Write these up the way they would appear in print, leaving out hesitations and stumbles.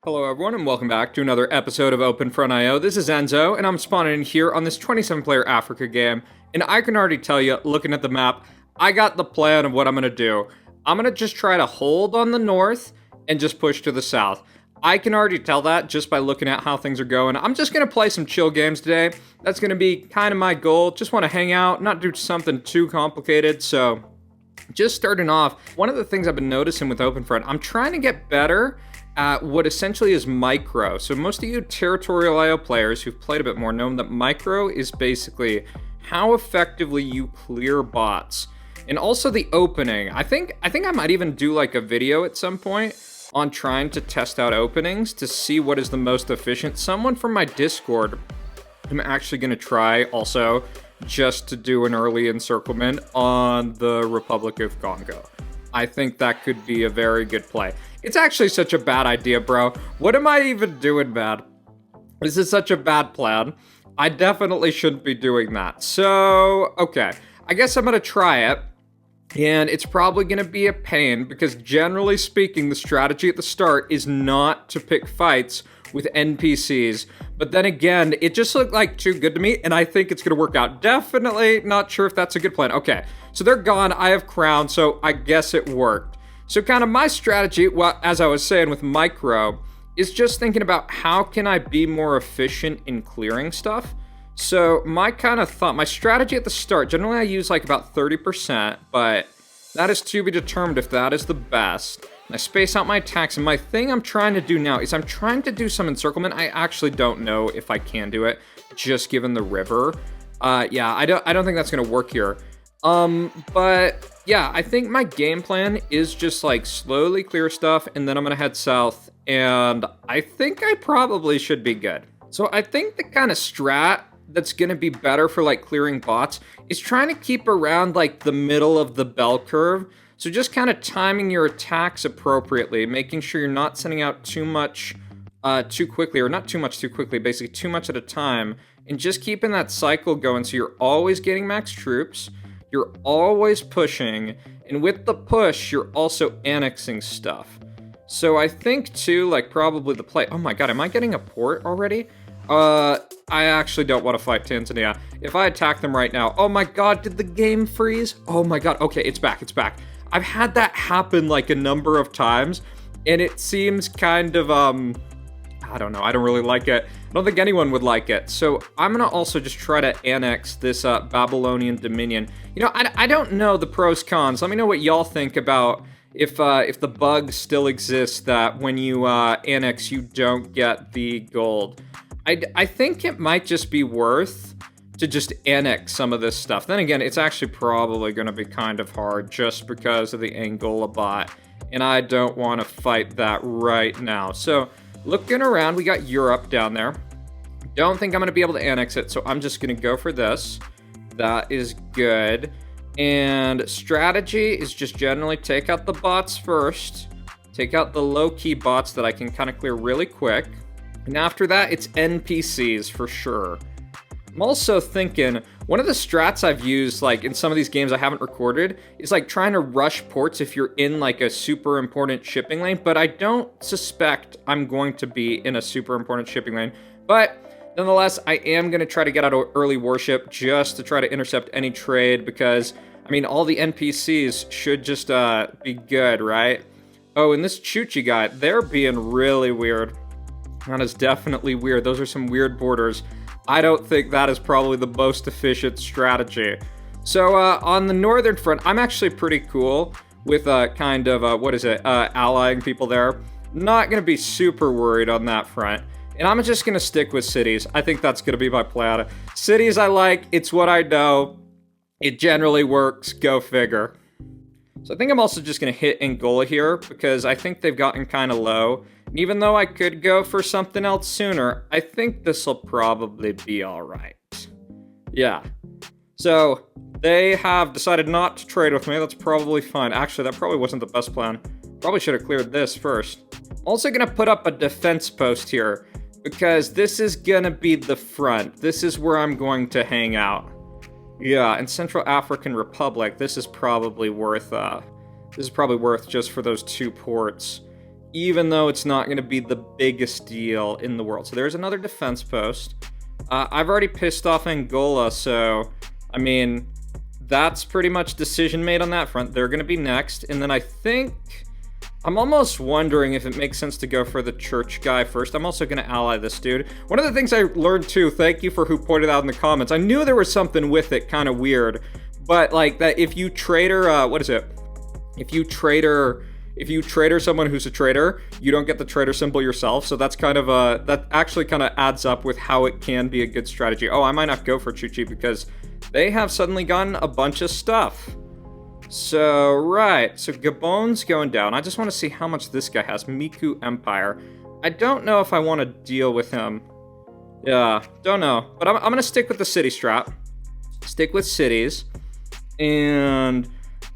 Hello everyone and welcome back to another episode of OpenFront.io. This is Enzo and I'm spawning in here on this 27-player Africa game. And I can already tell you, looking at the map, I got the plan of what I'm going to do. I'm going to just try to hold on the north and just push to the south. I can already tell that just by looking at how things are going. I'm just going to play some chill games today. That's going to be kind of my goal. Just want to hang out, not do something too complicated. So just starting off, one of the things I've been noticing with OpenFront, I'm trying to get better at what essentially is micro. So most of you territorial IO players who've played a bit more know that micro is basically how effectively you clear bots. And also the opening. I think I might even do like a video at some point on trying to test out openings to see what is the most efficient. Someone from my Discord, I'm actually going to try also just to do an early encirclement on the Republic of Congo. I think that could be a very good play. It's actually such a bad idea, bro. What am I even doing, man? This is such a bad plan. I definitely shouldn't be doing that. So, okay. I guess I'm going to try it. And it's probably going to be a pain because generally speaking, the strategy at the start is not to pick fights with NPCs. But then again, it just looked like too good to me, and I think it's going to work out. Definitely not sure if that's a good plan. Okay, so they're gone. I have crown, so I guess it worked. So kind of my strategy, well, as I was saying with micro, is just thinking about how can I be more efficient in clearing stuff. So my kind of thought, my strategy at the start, generally I use like about 30%, but that is to be determined if that is the best. I space out my attacks, and my thing I'm trying to do now is I'm trying to do some encirclement. I actually don't know if I can do it, just given the river. Yeah, I don't think that's gonna work here. But yeah, I think my game plan is just like slowly clear stuff, and then I'm gonna head south, and I think I probably should be good. So I think the kind of strat that's gonna be better for like clearing bots is trying to keep around like the middle of the bell curve. So just kind of timing your attacks appropriately, making sure you're not sending out too much too quickly, or not too much too quickly, basically too much at a time, and just keeping that cycle going so you're always getting max troops, you're always pushing, and with the push, you're also annexing stuff. So I think too, like probably the play, oh my god, am I getting a port already? I actually don't want to fight Tanzania. If I attack them right now, oh my god, did the game freeze? Oh my god, okay, it's back, it's back. I've had that happen like a number of times, and it seems kind of, I don't know, I don't really like it. I don't think anyone would like it. So I'm gonna also just try to annex this Babylonian Dominion. You know, I don't know the pros cons. Let me know what y'all think about if the bug still exists that when you annex, you don't get the gold. I think it might just be worth to just annex some of this stuff. Then again, it's actually probably going to be kind of hard just because of the Angola bot, and I don't want to fight that right now. So looking around, we got Europe down there. Don't think I'm going to be able to annex it, so I'm just going to go for this. That is good. And strategy is just generally take out the bots first, take out the low-key bots that I can kind of clear really quick, and after that, it's NPCs for sure. I'm also thinking, one of the strats I've used, like, in some of these games I haven't recorded, is, like, trying to rush ports if you're in, like, a super important shipping lane, but I don't suspect I'm going to be in a super important shipping lane. But, nonetheless, I am going to try to get out an early warship just to try to intercept any trade, because, I mean, all the NPCs should just, be good, right? Oh, and this Chuchi guy, they're being really weird. That is definitely weird. Those are some weird borders. I don't think that is probably the most efficient strategy. So on the northern front, I'm actually pretty cool with kind of, allying people there. Not going to be super worried on that front. And I'm just going to stick with cities. I think that's going to be my plan. Cities I like, it's what I know. It generally works, go figure. So I think I'm also just going to hit Angola here because I think they've gotten kind of low. And even though I could go for something else sooner, I think this will probably be all right. Yeah. So they have decided not to trade with me. That's probably fine. Actually, that probably wasn't the best plan. Probably should have cleared this first. I'm also going to put up a defense post here because this is going to be the front. This is where I'm going to hang out. Yeah, in Central African Republic, this is probably worth just for those 2 ports. even though it's not going to be the biggest deal in the world. So there's another defense post. I've already pissed off Angola, so, I mean, that's pretty much decision made on that front. They're going to be next, and then I think... I'm almost wondering if it makes sense to go for the church guy first. I'm also going to ally this dude. One of the things I learned too, thank you for who pointed out in the comments, I knew there was something with it kind of weird, but like that if you trader, If you trader someone who's a traitor, you don't get the traitor symbol yourself, so that's kind of that actually kind of adds up with how it can be a good strategy. Oh, I might not go for Chuchi because they have suddenly gotten a bunch of stuff. So, right, so Gabon's going down. I just want to see how much this guy has. Miku Empire. I don't know if I want to deal with him. Yeah, don't know. But I'm going to stick with the city strat. Stick with cities. And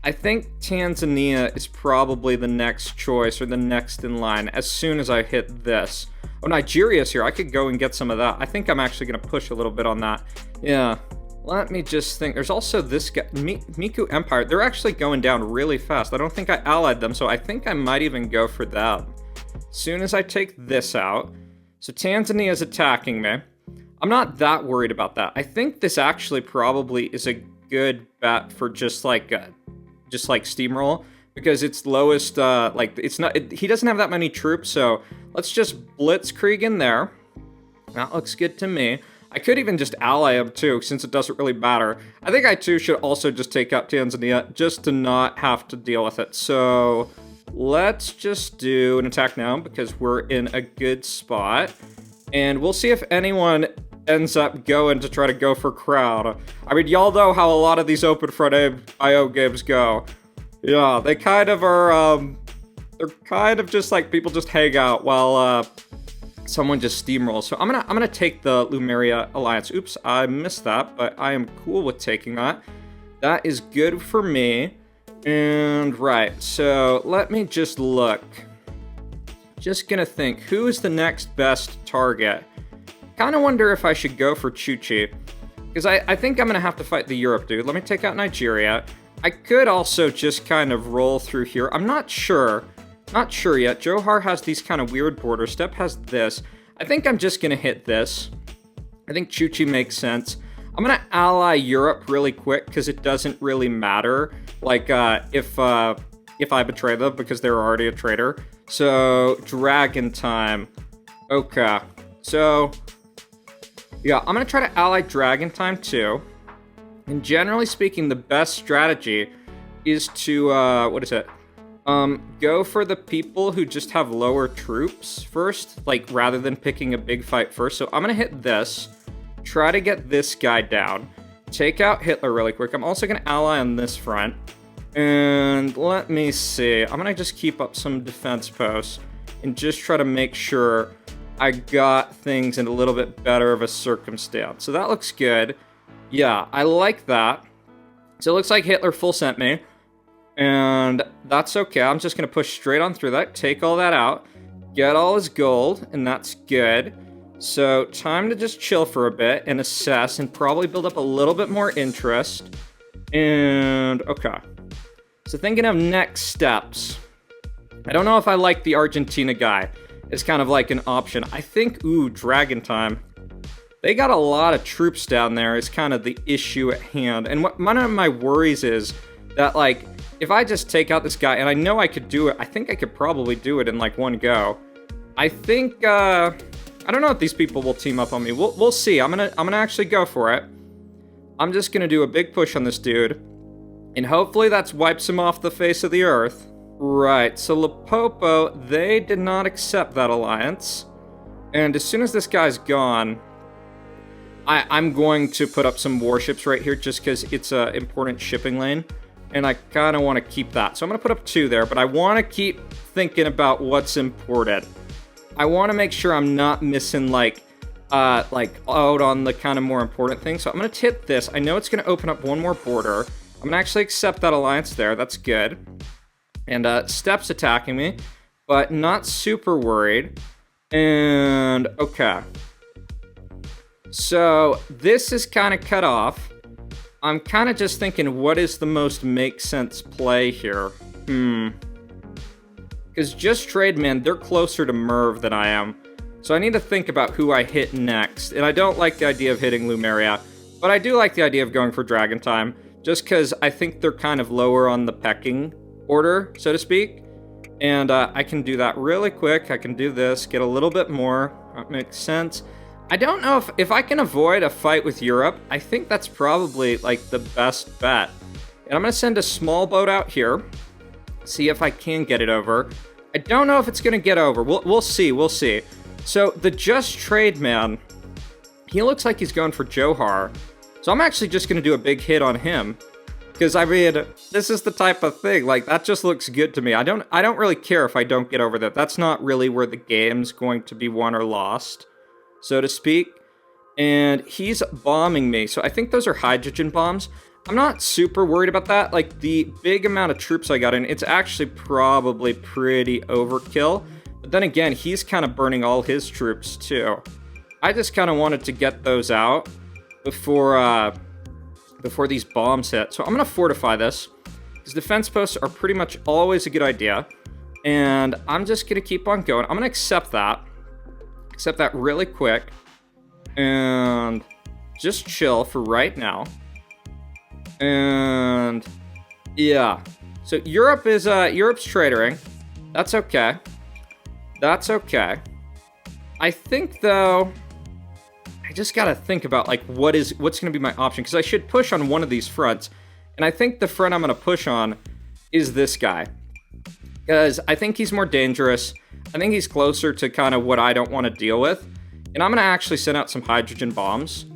I think Tanzania is probably the next choice or the next in line as soon as I hit this. Oh, Nigeria's here. I could go and get some of that. I think I'm actually going to push a little bit on that. Yeah. Let me just think. There's also this guy, Miku Empire. They're actually going down really fast. I don't think I allied them, so I think I might even go for that. As soon as I take this out. So Tanzania's attacking me. I'm not that worried about that. I think this actually probably is a good bet for just like steamroll, because it's lowest, he doesn't have that many troops, so let's just blitzkrieg in there. That looks good to me. I could even just ally him too, since it doesn't really matter. I think I too should also just take out Tanzania, just to not have to deal with it. So let's just do an attack now, because we're in a good spot. And we'll see if anyone ends up going to try to go for crowd. I mean, y'all know how a lot of these Open Front IO games go. Yeah, they kind of are, they're kind of just like people just hang out while, someone just steamrolls. So I'm gonna take the Lumeria Alliance. Oops, I missed that, but I am cool with taking that. That is good for me. And right, so let me just look. Just gonna think, who is the next best target? Kind of wonder if I should go for Chuchi, because I think I'm gonna have to fight the Europe dude. Let me take out Nigeria. I could also just kind of roll through here. I'm not sure. Not sure yet. Johar has these kind of weird borders. Steppe has this. I think I'm just going to hit this. I think Chuchi makes sense. I'm going to ally Europe really quick because it doesn't really matter. Like, if I betray them because they're already a traitor. So, Dragon Time. Okay. So, yeah, I'm going to try to ally Dragon Time too. And generally speaking, the best strategy is to, go for the people who just have lower troops first, like, rather than picking a big fight first. So I'm gonna hit this, try to get this guy down, take out Hitler really quick. I'm also gonna ally on this front, and let me see. I'm gonna just keep up some defense posts and just try to make sure I got things in a little bit better of a circumstance. So that looks good. Yeah, I like that. So it looks like Hitler full sent me. And that's okay. I'm just going to push straight on through that, take all that out, get all his gold, and that's good. So time to just chill for a bit and assess and probably build up a little bit more interest. And okay. So thinking of next steps. I don't know if I like the Argentina guy. It's kind of like an option. I think, Dragon Time. They got a lot of troops down there is kind of the issue at hand. And one of my worries is that, like, if I just take out this guy, and I know I could do it, I think I could probably do it in, like, one go. I think, I don't know if these people will team up on me. We'll see. I'm gonna actually go for it. I'm just gonna do a big push on this dude. And hopefully that wipes him off the face of the earth. Right, so Limpopo, they did not accept that alliance. And as soon as this guy's gone, I'm going to put up some warships right here just because it's an important shipping lane. And I kind of want to keep that. So I'm going to put up 2 there, but I want to keep thinking about what's important. I want to make sure I'm not missing, like out on the kind of more important things. So I'm going to hit this. I know it's going to open up one more border. I'm going to actually accept that alliance there. That's good. And Steppe's attacking me, but not super worried. And okay. So this is kind of cut off. I'm kind of just thinking, what is the most make sense play here? Because Just Trade, man, they're closer to Merv than I am. So I need to think about who I hit next. And I don't like the idea of hitting Lumeria, but I do like the idea of going for Dragon Time, just because I think they're kind of lower on the pecking order, so to speak. And I can do that really quick. I can do this, get a little bit more. That makes sense. I don't know if I can avoid a fight with Europe. I think that's probably, like, the best bet. And I'm going to send a small boat out here, see if I can get it over. I don't know if it's going to get over. We'll see, we'll see. So, the Just Trade man, he looks like he's going for Johar. So I'm actually just going to do a big hit on him. Because, I mean, this is the type of thing, like, that just looks good to me. I don't really care if I don't get over that. That's not really where the game's going to be won or lost, so to speak. And he's bombing me, so I think those are hydrogen bombs. I'm not super worried about that. Like, the big amount of troops I got in, it's actually probably pretty overkill. But then again, he's kind of burning all his troops, too. I just kind of wanted to get those out before these bombs hit. So I'm going to fortify this, because defense posts are pretty much always a good idea. And I'm just going to keep on going. I'm going to accept that really quick, and just chill for right now. And yeah, so Europe's trading. That's okay. That's okay. I think though, I just gotta think about like what's gonna be my option, because I should push on one of these fronts, and I think the front I'm gonna push on is this guy, because I think he's more dangerous. I think he's closer to kind of what I don't want to deal with, and I'm gonna actually send out some hydrogen bombs.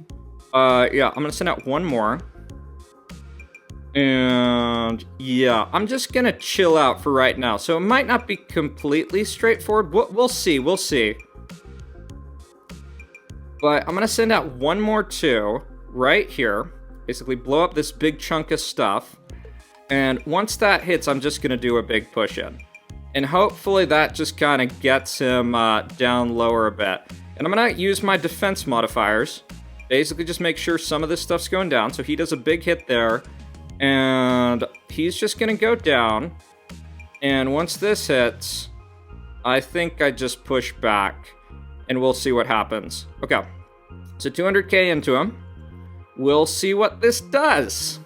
Yeah, I'm gonna send out one more. And yeah, I'm just gonna chill out for right now. So it might not be completely straightforward. We'll see, we'll see. But I'm gonna send out one more too, right here. Basically blow up this big chunk of stuff. And once that hits, I'm just gonna do a big push in. And hopefully that just kind of gets him down lower a bit. And I'm gonna use my defense modifiers. Basically just make sure some of this stuff's going down. So he does a big hit there. And he's just going to go down. And once this hits, I think I just push back. And we'll see what happens. Okay. So 200k into him. We'll see what this does.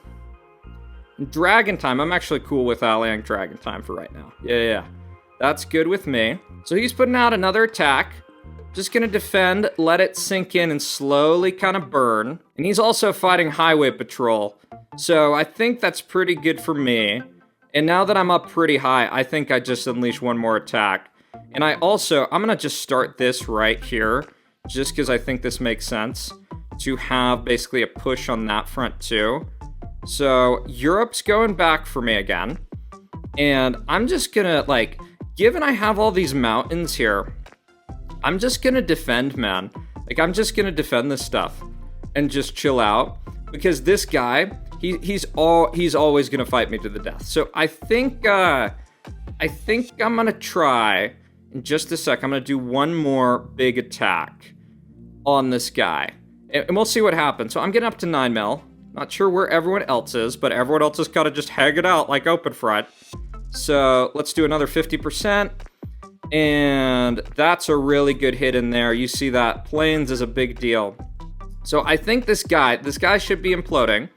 Dragon Time. I'm actually cool with allying Dragon Time for right now. Yeah. That's good with me. So he's putting out another attack. Just going to defend, let it sink in, and slowly kind of burn. And he's also fighting highway patrol. So I think that's pretty good for me. And now that I'm up pretty high, I think I just unleash one more attack. And I'm going to just start this right here, just because I think this makes sense, to have basically a push on that front too. So Europe's going back for me again. And I'm just going to, like, given I have all these mountains here, I'm just going to defend, man. Like, I'm just going to defend this stuff and just chill out. Because this guy, he's always going to fight me to the death. So I think I'm going to try, in just a sec, I'm going to do one more big attack on this guy. And we'll see what happens. So I'm getting up to 9 mil. Not sure where everyone else is, but everyone else is kind of just hanging out like open front. So let's do another 50%. And that's a really good hit in there. You see that planes is a big deal. So I think this guy should be imploding.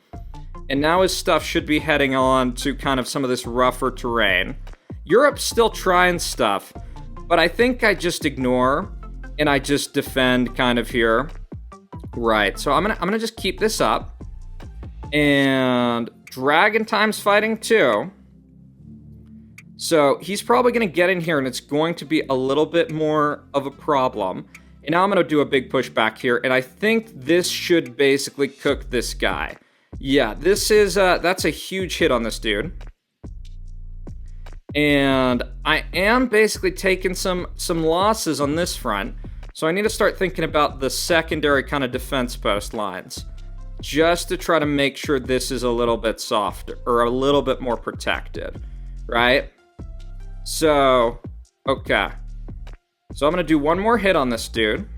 And now his stuff should be heading on to kind of some of this rougher terrain. Europe's still trying stuff, but I think I just ignore and I just defend kind of here. Right, so I'm gonna just keep this up. And Dragon Time's fighting too. So he's probably going to get in here, and it's going to be a little bit more of a problem. And now I'm going to do a big push back here, and I think this should basically cook this guy. Yeah, this is, that's a huge hit on this dude. And I am basically taking some losses on this front, so I need to start thinking about the secondary kind of defense post lines, just to try to make sure this is a little bit softer, or a little bit more protected, right? So, okay. So I'm going to do one more hit on this dude.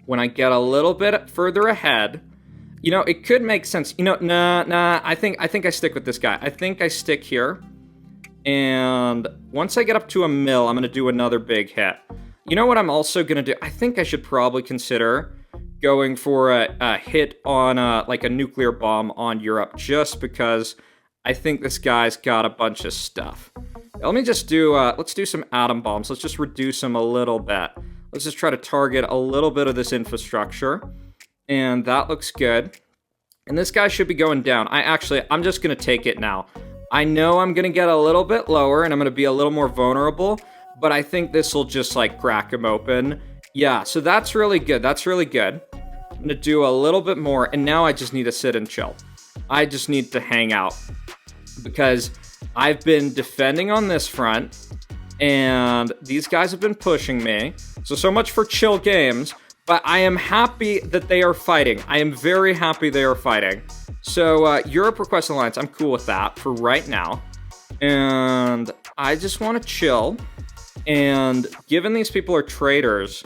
When I get a little bit further ahead, you know, it could make sense. You know, nah, I think I stick with this guy. I think I stick here. And once I get up to a mill, I'm going to do another big hit. You know what I'm also going to do? I think I should probably consider going for a hit on like a nuclear bomb on Europe, just because I think this guy's got a bunch of stuff. Let me just do, let's do some atom bombs. Let's just reduce them a little bit. Let's just try to target a little bit of this infrastructure. And that looks good. And this guy should be going down. I'm just going to take it now. I know I'm going to get a little bit lower and I'm going to be a little more vulnerable, but I think this will just like crack him open. Yeah, so that's really good. That's really good. I'm going to do a little bit more, and now I just need to sit and chill. I just need to hang out because I've been defending on this front and these guys have been pushing me. So much for chill games, but I am happy that they are fighting. I am very happy they are fighting. So, Europe request alliance, I'm cool with that for right now. And I just want to chill. And given these people are traders,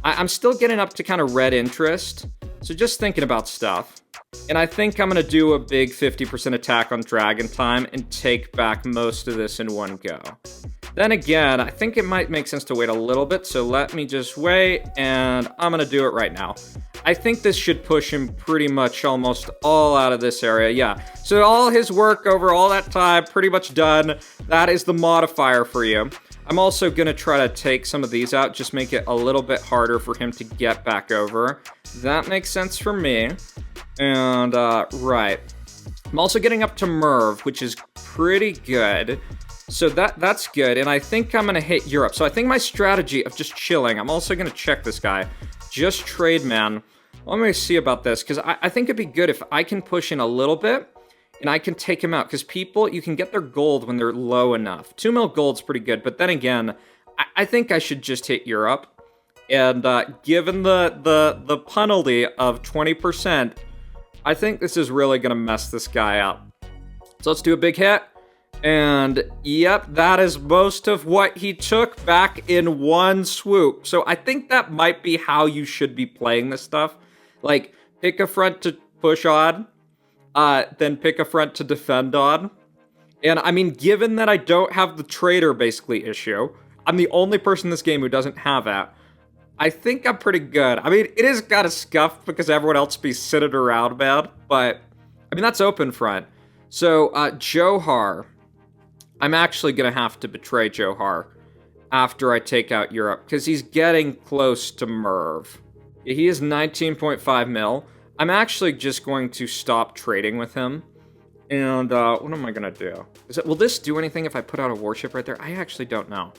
I'm still getting up to kind of red interest. So just thinking about stuff. And I think I'm going to do a big 50% attack on Dragon Time and take back most of this in one go. Then again, I think it might make sense to wait a little bit, so let me just wait, and I'm going to do it right now. I think this should push him pretty much almost all out of this area, yeah. So all his work over all that time, pretty much done. That is the modifier for you. I'm also going to try to take some of these out, just make it a little bit harder for him to get back over. That makes sense for me. And, right. I'm also getting up to Merv, which is pretty good. So that's good, and I think I'm going to hit Europe. So I think my strategy of just chilling, I'm also going to check this guy. Just trade, man. Let me see about this, because I think it'd be good if I can push in a little bit, and I can take him out. Because people, you can get their gold when they're low enough. 2 mil gold's pretty good, but then again, I think I should just hit Europe. And given the penalty of 20%, I think this is really going to mess this guy up. So let's do a big hit. And yep, that is most of what he took back in one swoop. So I think that might be how you should be playing this stuff. Like, pick a front to push on, then pick a front to defend on. And I mean, given that I don't have the trader basically issue, I'm the only person in this game who doesn't have that. I think I'm pretty good. I mean, it is kind of scuffed because everyone else be sitting around, man. But, I mean, that's open front. So, Johar. I'm actually going to have to betray Johar after I take out Europe, because he's getting close to Merv. He is 19.5 mil. I'm actually just going to stop trading with him. And what am I going to do? Will this do anything if I put out a warship right there? I actually don't know.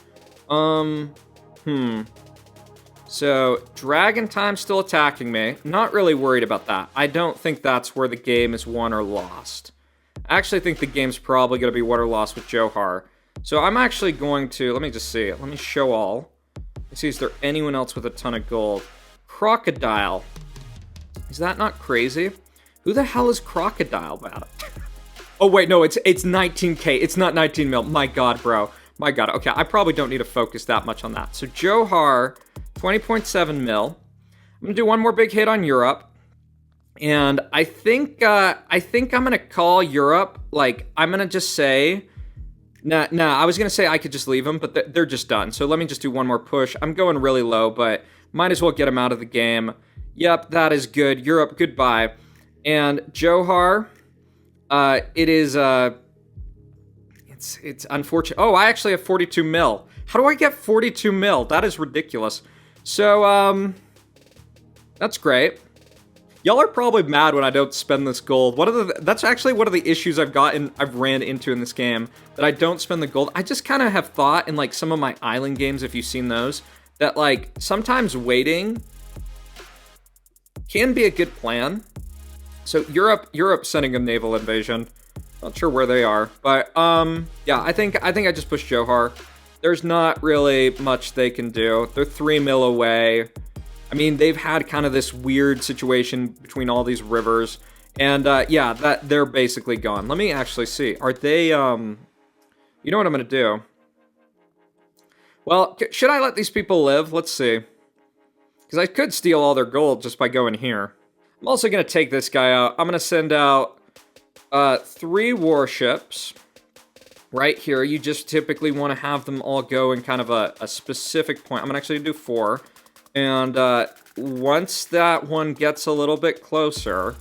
So, Dragon Time's still attacking me. Not really worried about that. I don't think that's where the game is won or lost. I actually think the game's probably going to be won or lost with Johar. So I'm actually going to, let me just see. Let me show all. Let's see, is there anyone else with a ton of gold? Crocodile. Is that not crazy? Who the hell is Crocodile, man? Oh, wait, no, it's 19k. It's not 19 mil. My god, bro. My god. Okay, I probably don't need to focus that much on that. So Johar, 20.7 mil. I'm going to do one more big hit on Europe. And I think I'm gonna call Europe. Like, I'm gonna just say, nah. I was gonna say I could just leave them, but they're just done. So let me just do one more push. I'm going really low, but might as well get them out of the game. Yep, that is good. Europe, goodbye. And Johar, it is it's unfortunate. Oh, I actually have 42 mil. How do I get 42 mil? That is ridiculous. So that's great. Y'all are probably mad when I don't spend this gold. That's actually one of the issues I've ran into in this game, that I don't spend the gold. I just kind of have thought in like some of my island games, if you've seen those, that like sometimes waiting can be a good plan. So Europe sending a naval invasion. Not sure where they are, but yeah, I think I just pushed Johar. There's not really much they can do. They're 3 mil away. I mean, they've had kind of this weird situation between all these rivers. And, yeah, they're basically gone. Let me actually see. Are they, you know what I'm going to do? Well, should I let these people live? Let's see. Because I could steal all their gold just by going here. I'm also going to take this guy out. I'm going to send out 3 warships. right here, you just typically want to have them all go in kind of a specific point. I'm actually going to do 4. And once that one gets a little bit closer...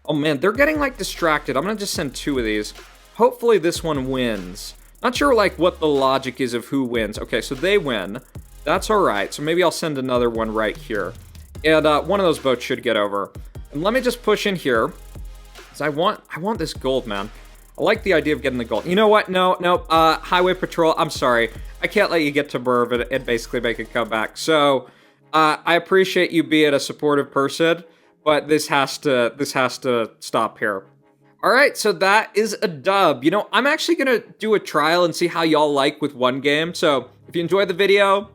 Oh man, they're getting like distracted. I'm going to just send 2 of these. Hopefully this one wins. Not sure like what the logic is of who wins. Okay, so they win. That's alright. So maybe I'll send another one right here. And one of those boats should get over. And let me just push in here. Because I want this gold, man. I like the idea of getting the gold. You know what? No. Highway Patrol, I'm sorry. I can't let you get to Merv and basically make a comeback. So, I appreciate you being a supportive person, but this has to stop here. Alright, so that is a dub. You know, I'm actually gonna do a trial and see how y'all like with one game. So, if you enjoyed the video,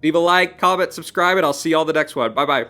leave a like, comment, subscribe, and I'll see y'all the next one. Bye-bye.